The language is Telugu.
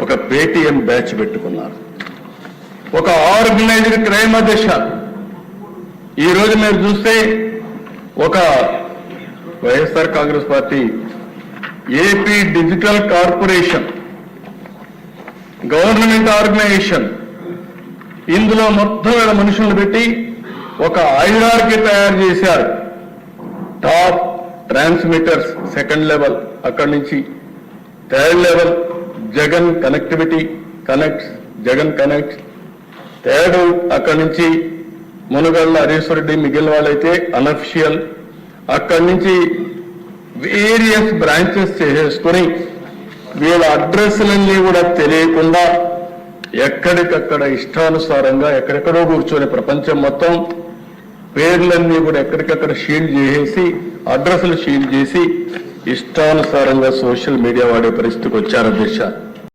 ఒక పేటీఎం బ్యాచ్ పెట్టుకున్నారు. ఒక ఆర్గనైజ్డ్ క్రైమ్ దిశ. ఈరోజు మీరు చూస్తే ఒక YSR Congress party AP digital corporation government organisation, ఇందులో మొత్తం మనుషులను పెట్టి ఒక హైరార్కీ తయారు చేశారు. టాప్ ట్రాన్స్మిటర్స్ సెకండ్ లెవెల్, అక్కడి నుంచి third level Jagan connectivity connects, Jagan connect, third అక్కడి నుంచి మునుగళ్ళ హరీశ్వరెడ్డి, మిగిలిన వాళ్ళైతే అనఫిషియల్, అక్కడి నుంచి వేరియస్ బ్రాంచెస్ చేసేసుకొని వీళ్ళ అడ్రస్లన్నీ కూడా తెలియకుండా ఎక్కడికక్కడ ఇష్టానుసారంగా ఎక్కడెక్కడో కూర్చొని ప్రపంచం మొత్తం పేర్లన్నీ కూడా ఎక్కడికక్కడ షీల్డ్ చేసేసి, అడ్రస్లు షీల్డ్ చేసి ఇష్టానుసారంగా సోషల్ మీడియా వాడే పరిస్థితికి వచ్చారు అధ్యక్ష.